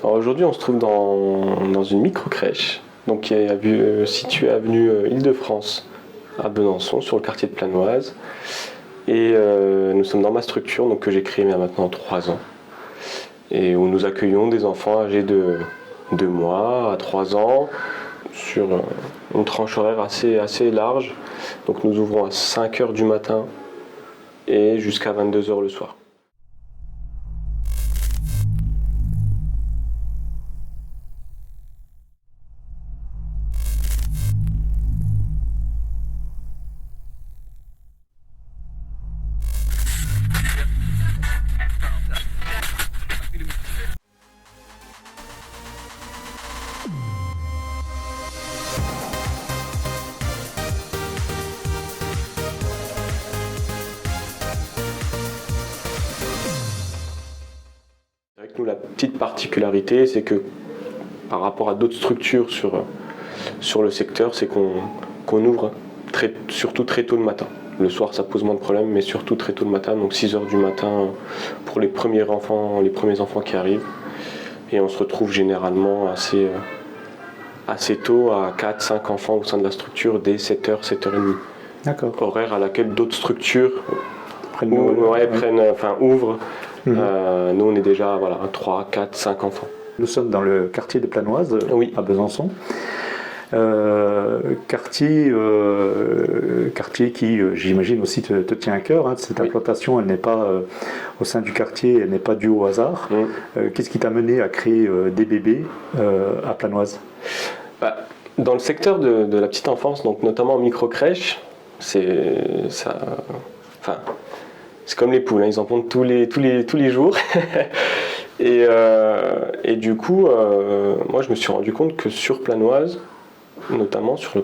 Alors aujourd'hui, on se trouve dans une micro-crèche, donc qui est située avenue Île-de-France à Besançon, sur le quartier de Planoise. Et nous sommes dans ma structure donc, que j'ai créée il y a maintenant 3 ans. Et où nous accueillons des enfants âgés de 2 mois à 3 ans sur une tranche horaire assez large. Donc nous ouvrons à 5h du matin et jusqu'à 22h le soir. Avec nous, la petite particularité, c'est que par rapport à d'autres structures sur le secteur, c'est qu'on ouvre surtout très tôt le matin. Le soir, ça pose moins de problèmes, mais surtout très tôt le matin, donc 6h du matin pour les premiers enfants qui arrivent. Et on se retrouve généralement assez tôt à 4-5 enfants au sein de la structure dès 7h, 7h30. D'accord. Horaire à laquelle d'autres structures ouvrent. Nous, on est déjà à 3, 4, 5 enfants. Nous sommes dans le quartier de Planoise, oui. À Besançon. Quartier qui, j'imagine aussi, te tient à cœur. Cette implantation, elle n'est pas au sein du quartier, elle n'est pas due au hasard. Qu'est-ce qui t'a mené à créer DBB à Planoise? Dans le secteur de la petite enfance, donc notamment en micro-crèche, c'est comme les poules, ils en pondent tous les jours. et du coup, moi je me suis rendu compte que sur Planoise, notamment sur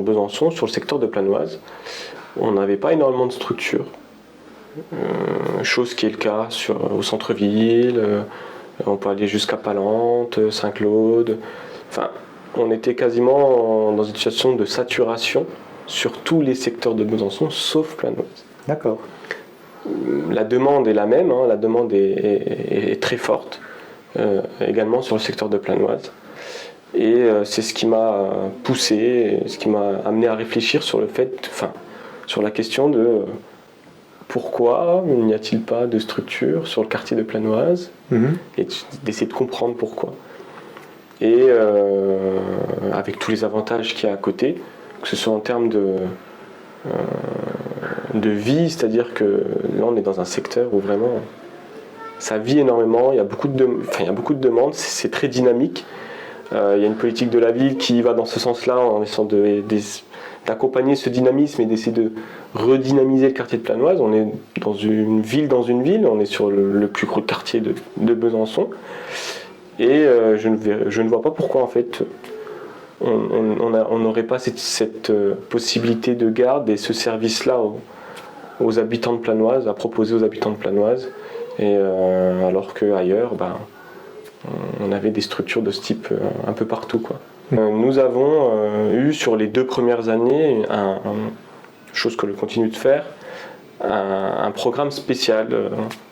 Besançon, sur le secteur de Planoise, on n'avait pas énormément de structures. Chose qui est le cas au centre-ville, on peut aller jusqu'à Palante, Saint-Claude. On était quasiment dans une situation de saturation sur tous les secteurs de Besançon, sauf Planoise. D'accord. La demande est la même, la demande est très forte, également sur le secteur de Planoise. Et c'est ce qui m'a poussé, ce qui m'a amené à réfléchir sur la question de pourquoi n'y a-t-il pas de structure sur le quartier de Planoise, et d'essayer de comprendre pourquoi. Et avec tous les avantages qu'il y a à côté, que ce soit en termes de vie, c'est-à-dire que là on est dans un secteur où vraiment ça vit énormément, il y a beaucoup de demandes, c'est très dynamique. Il y a une politique de la ville qui va dans ce sens-là en essayant d'accompagner ce dynamisme et d'essayer de redynamiser le quartier de Planoise. On est dans une ville, on est sur le plus gros quartier de Besançon. Et je ne vois pas pourquoi en fait on n'aurait pas cette possibilité de garde et ce service-là aux habitants de Planoise, à proposer aux habitants de Planoise. Et alors qu'ailleurs, on avait des structures de ce type un peu partout, quoi. Nous avons eu sur les 2 premières années, chose que je continue de faire, un programme spécial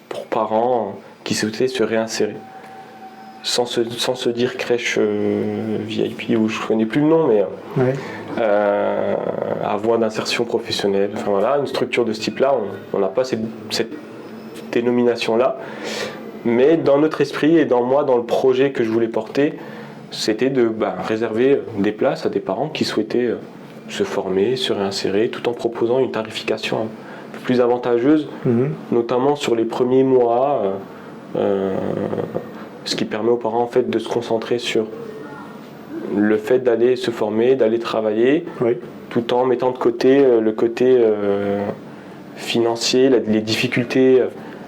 pour parents qui souhaitaient se réinsérer. Sans se dire crèche VIP, ou je ne connais plus le nom, mais à voie d'insertion professionnelle. Une structure de ce type-là, on n'a pas cette dénomination-là. Mais dans notre esprit et dans le projet que je voulais porter, c'était de réserver des places à des parents qui souhaitaient se former, se réinsérer, tout en proposant une tarification un peu plus avantageuse, notamment sur les premiers mois, ce qui permet aux parents en fait de se concentrer sur le fait d'aller se former, d'aller travailler, tout en mettant de côté le côté financier, les difficultés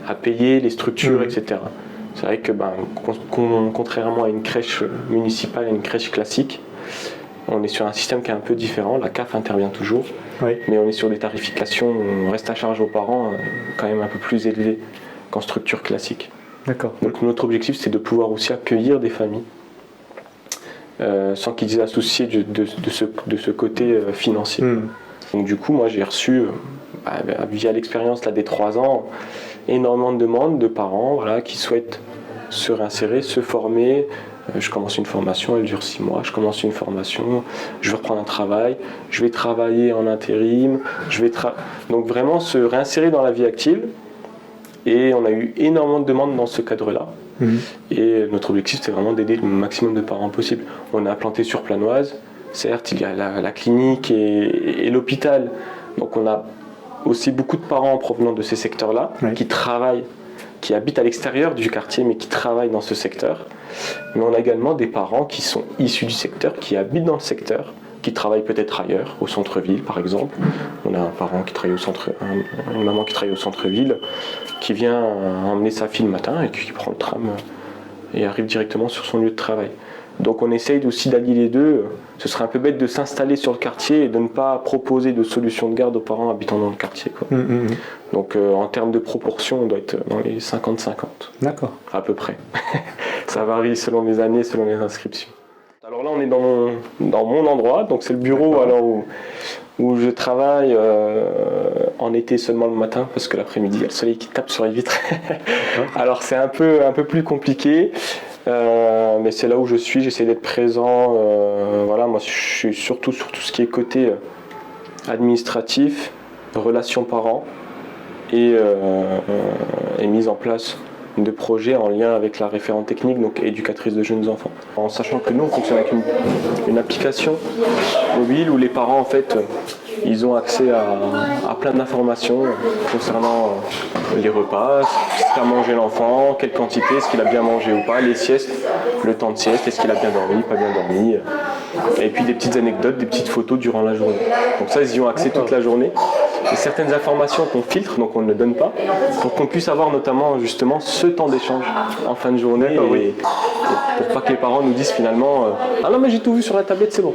à payer, les structures, etc. C'est vrai que contrairement à une crèche municipale, à une crèche classique, on est sur un système qui est un peu différent. La CAF intervient toujours, mais on est sur des tarifications où on reste à charge aux parents quand même un peu plus élevées qu'en structure classique. D'accord. Donc notre objectif, c'est de pouvoir aussi accueillir des familles sans qu'ils aient à soucier de ce côté financier. Donc du coup, moi j'ai reçu, via l'expérience des 3 ans, énormément de demandes de parents qui souhaitent se réinsérer, se former. Je commence une formation, elle dure 6 mois. Je commence une formation, je vais reprendre un travail, je vais travailler en intérim. Donc vraiment se réinsérer dans la vie active. Et on a eu énormément de demandes dans ce cadre-là. Et notre objectif, c'est vraiment d'aider le maximum de parents possible. On a implanté sur Planoise. Certes, il y a la clinique et l'hôpital. Donc on a aussi beaucoup de parents provenant de ces secteurs-là qui travaillent, qui habitent à l'extérieur du quartier, mais qui travaillent dans ce secteur. Mais on a également des parents qui sont issus du secteur, qui habitent dans le secteur, qui travaillent peut-être ailleurs, au centre-ville par exemple. On a un parent qui travaille une maman qui travaille au centre-ville, qui vient emmener sa fille le matin et qui prend le tram et arrive directement sur son lieu de travail. Donc on essaye aussi d'allier les deux. Ce serait un peu bête de s'installer sur le quartier et de ne pas proposer de solution de garde aux parents habitant dans le quartier, quoi. Donc en termes de proportion, on doit être dans les 50-50. D'accord. À peu près. Ça varie selon les années, selon les inscriptions. Alors là on est dans mon endroit, donc c'est le bureau alors où je travaille en été seulement le matin parce que l'après-midi il y a le soleil qui tape sur les vitres. Alors c'est un peu plus compliqué. Mais c'est là où je suis, j'essaie d'être présent. Voilà, moi je suis surtout sur tout ce qui est côté administratif, relations parents et mise en place de projets en lien avec la référente technique, donc éducatrice de jeunes enfants. En sachant que nous on fonctionne avec une application mobile où les parents en fait ils ont accès à plein d'informations concernant les repas, ce qu'a mangé l'enfant, quelle quantité, est-ce qu'il a bien mangé ou pas, les siestes, le temps de sieste, est-ce qu'il a bien dormi, pas bien dormi, et puis des petites anecdotes, des petites photos durant la journée. Donc ça, ils y ont accès toute la journée. Et certaines informations qu'on filtre, donc on ne donne pas, pour qu'on puisse avoir notamment justement ce temps d'échange en fin de journée, et pour pas que les parents nous disent finalement ah non mais j'ai tout vu sur la tablette, c'est bon,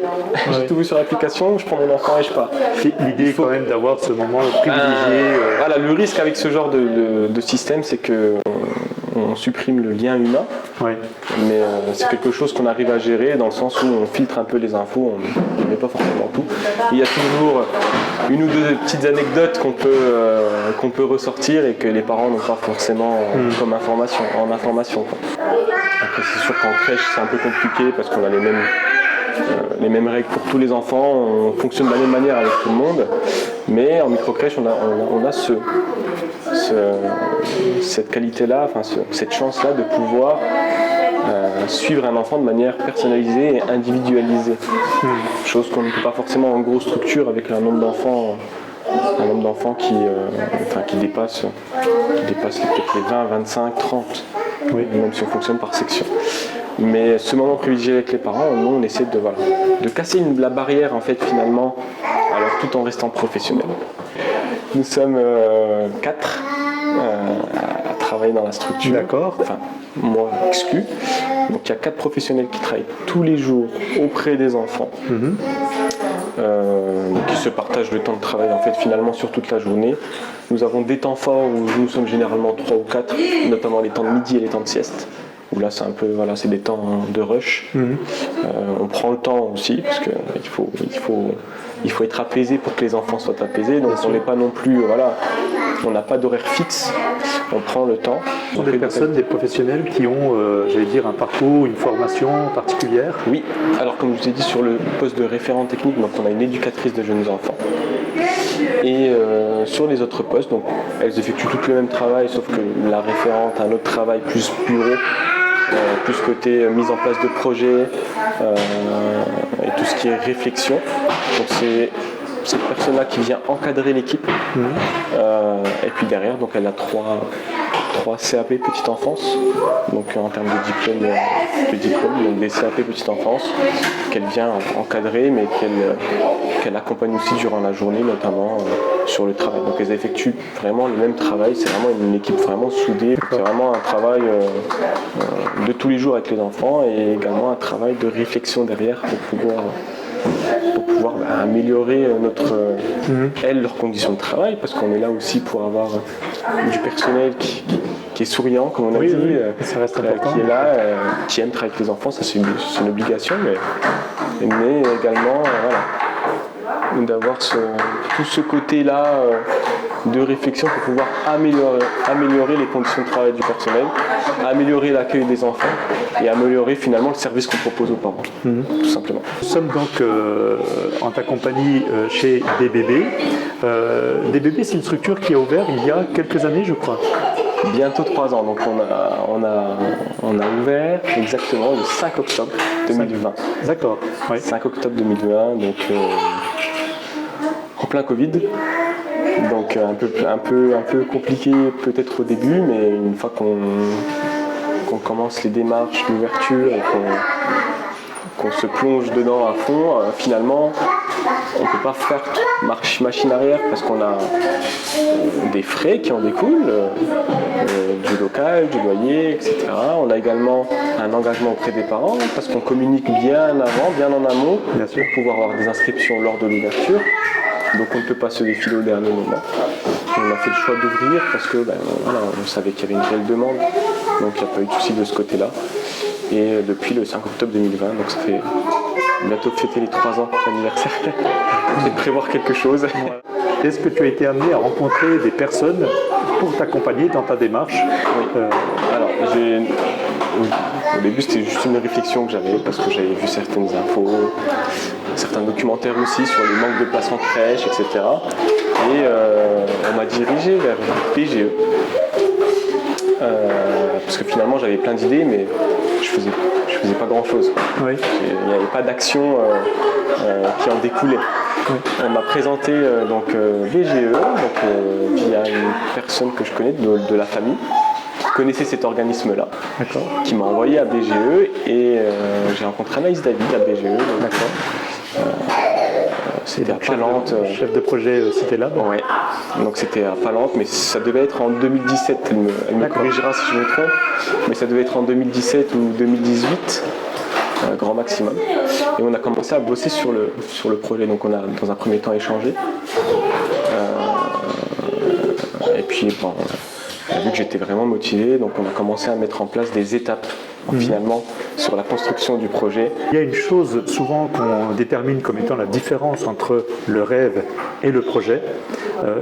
j'ai tout vu sur l'application, je prends mon enfant et je pars. L'idée est quand même d'avoir ce moment privilégié. Voilà, le risque avec ce genre de système, c'est que on supprime le lien humain, mais c'est quelque chose qu'on arrive à gérer dans le sens où on filtre un peu les infos, on ne met pas forcément tout. Il y a toujours une ou deux petites anecdotes qu'on peut ressortir et que les parents n'ont pas forcément comme information, quoi. Après c'est sûr qu'en crèche c'est un peu compliqué parce qu'on a les mêmes règles pour tous les enfants, on fonctionne de la même manière avec tout le monde, mais en microcrèche on a cette qualité-là, cette chance-là de pouvoir suivre un enfant de manière personnalisée et individualisée. Chose qu'on ne peut pas forcément en grosse structure avec un nombre d'enfants qui dépasse peut-être les 20, 25, 30, même si on fonctionne par section. Mais ce moment privilégié avec les parents, nous on essaie de casser la barrière en fait finalement, alors tout en restant professionnel. Nous sommes 4 à travailler dans la structure. D'accord. Enfin, moi exclu. Donc il y a 4 professionnels qui travaillent tous les jours auprès des enfants. Qui se partagent le temps de travail en fait finalement sur toute la journée. Nous avons des temps forts où nous sommes généralement 3 ou 4, notamment les temps de midi et les temps de sieste. Où là c'est un peu c'est des temps de rush. On prend le temps aussi parce que il faut être apaisé pour que les enfants soient apaisés. Donc on n'est pas non plus on n'a pas d'horaire fixe. On prend le temps. Ce sont des personnes, des professionnels qui ont, un parcours, une formation particulière. Oui. Alors comme je vous ai dit sur le poste de référent technique, donc on a une éducatrice de jeunes enfants. Et sur les autres postes, donc elles effectuent toutes le même travail, sauf que la référente a un autre travail plus bureau. Plus côté mise en place de projets et tout ce qui est réflexion. Donc c'est cette personne-là qui vient encadrer l'équipe. Et puis derrière, donc elle a 3 CAP petite enfance, donc en termes de diplôme, donc des CAP petite enfance qu'elle vient encadrer, mais qu'elle accompagne aussi durant la journée, notamment sur le travail. Donc elles effectuent vraiment le même travail, c'est vraiment une équipe vraiment soudée, c'est vraiment un travail de tous les jours avec les enfants et également un travail de réflexion derrière pour pouvoir améliorer leurs conditions de travail, parce qu'on est là aussi pour avoir du personnel qui est souriant, comme on a dit, ça reste important. Qui est là, qui aime travailler avec les enfants, ça c'est une obligation, mais également d'avoir tout ce côté-là de réflexion pour pouvoir améliorer les conditions de travail du personnel, améliorer l'accueil des enfants et améliorer finalement le service qu'on propose aux parents, tout simplement. Nous sommes donc en ta compagnie chez DBB. DBB, c'est une structure qui a ouvert il y a quelques années, je crois. Bientôt 3 ans, donc on a ouvert exactement le 5 octobre 2020. D'accord. Oui. 5 octobre 2020, donc en plein Covid. Donc un peu compliqué peut-être au début, mais une fois qu'on commence les démarches d'ouverture et qu'on se plonge dedans à fond, finalement on ne peut pas faire machine arrière parce qu'on a des frais qui en découlent, du local, du loyer, etc. On a également un engagement auprès des parents parce qu'on communique bien avant, bien en amont, pour pouvoir avoir des inscriptions lors de l'ouverture. Donc on ne peut pas se défiler au dernier moment. On a fait le choix d'ouvrir parce que on savait qu'il y avait une réelle demande, donc il n'y a pas eu de souci de ce côté-là. Et depuis le 5 octobre 2020, donc ça fait bientôt fêter les 3 ans d'anniversaire et de prévoir quelque chose. Est-ce que tu as été amené à rencontrer des personnes pour t'accompagner dans ta démarche? Oui. Alors, au début, c'était juste une réflexion que j'avais parce que j'avais vu certaines infos, certains documentaires aussi sur les manques de places en crèche, etc. Et on m'a dirigé vers BGE. Parce que finalement, j'avais plein d'idées, mais je faisais pas grand-chose. Oui. Il n'y avait pas d'action qui en découlait. Oui. On m'a présenté BGE, via une personne que je connais de la famille, qui connaissait cet organisme-là, qui m'a envoyé à BGE et j'ai rencontré Anaïs David à BGE. C'était à Palente. Chef de projet Cité Lab. Oui, donc c'était à Palente, mais ça devait être en 2017. Elle me corrigera si je me trompe, mais ça devait être en 2017 ou 2018. Grand maximum. Et on a commencé à bosser sur le projet. Donc on a dans un premier temps échangé. Et puis on a vu que j'étais vraiment motivé, donc on a commencé à mettre en place des étapes finalement sur la construction du projet. Il y a une chose souvent qu'on détermine comme étant la différence entre le rêve et le projet,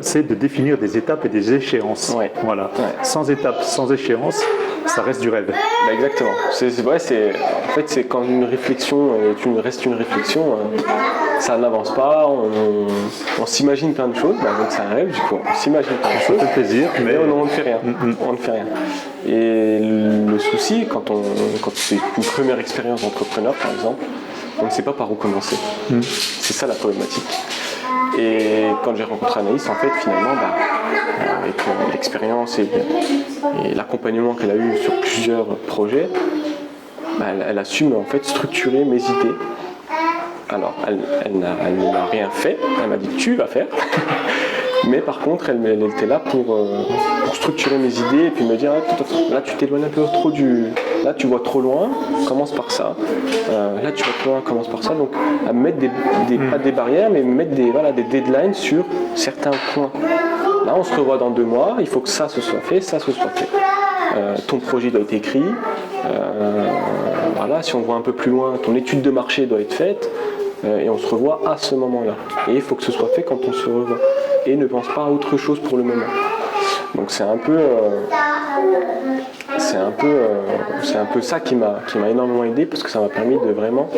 c'est de définir des étapes et des échéances. Ouais. Voilà. Ouais. Sans étapes, sans échéances, ça reste du rêve. Exactement. En fait, c'est quand une réflexion reste une réflexion, ça n'avance pas, on s'imagine plein de choses, donc c'est un rêve du coup, on s'imagine plein de choses. Ça fait plaisir, mais on ne fait rien. On ne fait rien. Et le souci, quand c'est une première expérience d'entrepreneur par exemple, on ne sait pas par où commencer. C'est ça la problématique. Et quand j'ai rencontré Anaïs, en fait, finalement, avec l'expérience et l'accompagnement qu'elle a eu sur plusieurs projets, elle a su en fait structurer mes idées. Alors, elle n'a rien fait, elle m'a dit tu vas faire. Mais par contre, elle était là pour structurer mes idées et puis me dire là tu t'éloignes un peu trop là tu vois trop loin, commence par ça. Là tu vois trop loin, commence par ça. Donc à me mettre pas des barrières, mais me mettre des deadlines sur certains points. Là on se revoit dans 2 mois, il faut que ça se soit fait, ça se soit fait. Ton projet doit être écrit. Si on voit un peu plus loin, ton étude de marché doit être faite. Et on se revoit à ce moment-là. Et il faut que ce soit fait quand on se revoit. Et ne pense pas à autre chose pour le moment. Donc c'est un peu ça qui m'a énormément aidé parce que ça m'a permis de vraiment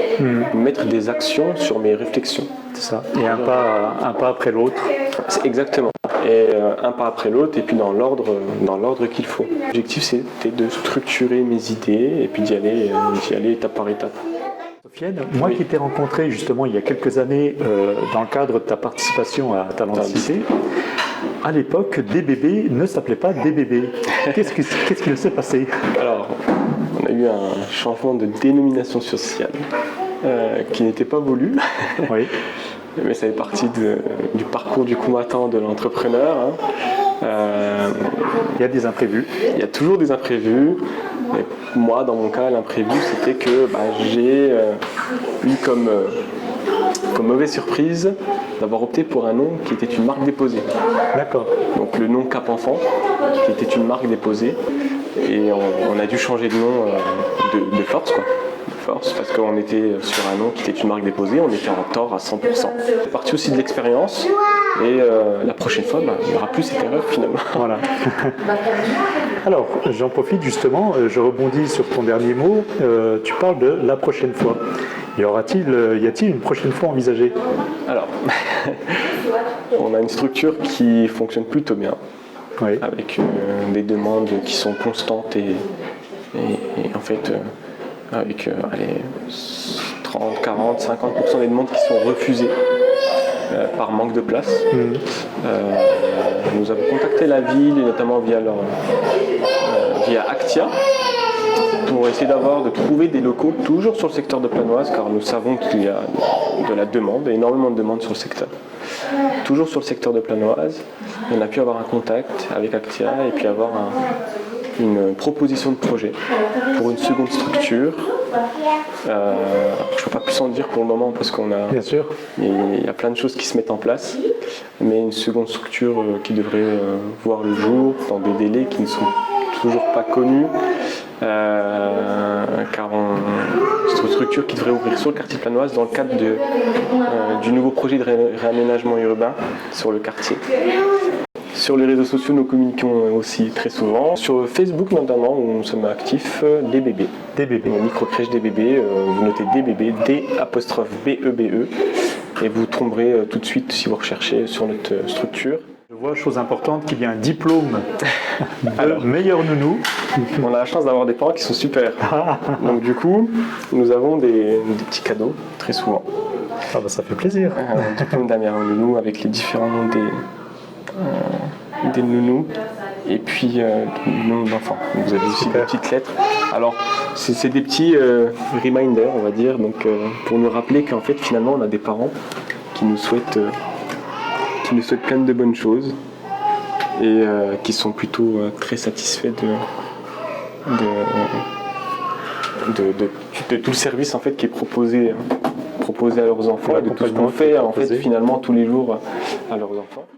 mettre des actions sur mes réflexions. C'est ça. Et un pas après l'autre. C'est exactement. Et un pas après l'autre et puis dans l'ordre qu'il faut. L'objectif c'était de structurer mes idées et puis d'y aller étape par étape. Sofiane, moi qui t'ai rencontré justement il y a quelques années dans le cadre de ta participation à Talent Cité, à l'époque, DBB ne s'appelait pas DBB. Qu'est-ce qu'il s'est passé? Alors, on a eu un changement de dénomination sociale qui n'était pas voulu. Oui. Mais ça fait partie du parcours du combattant de l'entrepreneur. Il y a des imprévus. Il y a toujours des imprévus. Et moi, dans mon cas, l'imprévu, c'était que j'ai eu comme mauvaise surprise d'avoir opté pour un nom qui était une marque déposée. D'accord. Donc le nom Cap Enfant, qui était une marque déposée. Et on a dû changer de nom de force, quoi. force parce qu'on était sur un nom qui était une marque déposée, on était en tort à 100%. C'est parti aussi de l'expérience et la prochaine fois, il n'y aura plus cette erreur finalement. Voilà. Alors, j'en profite justement, je rebondis sur ton dernier mot, tu parles de la prochaine fois. Y a-t-il une prochaine fois envisagée? Alors, on a une structure qui fonctionne plutôt bien, oui. avec des demandes qui sont constantes et en fait, avec 30, 40, 50% des demandes qui sont refusées par manque de place. Nous avons contacté la ville, et notamment via Actia, pour essayer de trouver des locaux toujours sur le secteur de Planoise, car nous savons qu'il y a de la demande, énormément de demande sur le secteur. Toujours sur le secteur de Planoise, on a pu avoir un contact avec Actia et puis avoir une proposition de projet pour une seconde structure. Je ne peux pas plus en dire pour le moment parce qu'il y a plein de choses qui se mettent en place, mais une seconde structure qui devrait voir le jour dans des délais qui ne sont toujours pas connus, car c'est une structure qui devrait ouvrir sur le quartier Planoise dans le cadre du nouveau projet de réaménagement urbain sur le quartier. Sur les réseaux sociaux, nous communiquons aussi très souvent. Sur Facebook notamment, où nous sommes actifs, des bébés. Des bébés. Micro-crèche des bébés, vous notez des bébés, D''BEBE, et vous tomberez tout de suite si vous recherchez sur notre structure. Je vois, chose importante, qu'il y a un diplôme de meilleur nounou. On a la chance d'avoir des parents qui sont super. Donc du coup, nous avons des petits cadeaux, très souvent. Ah bah ça fait plaisir. Un diplôme d'un meilleur nounou avec les différents noms des nounous et puis des noms d'enfants. Vous avez aussi des petites lettres. Alors, c'est des petits reminders, on va dire, donc, pour nous rappeler qu'en fait, finalement, on a des parents qui nous souhaitent plein de bonnes choses et qui sont plutôt très satisfaits de tout le service en fait, qui est proposé à leurs enfants et de tout ce qu'on fait en fait, finalement tous les jours à leurs enfants.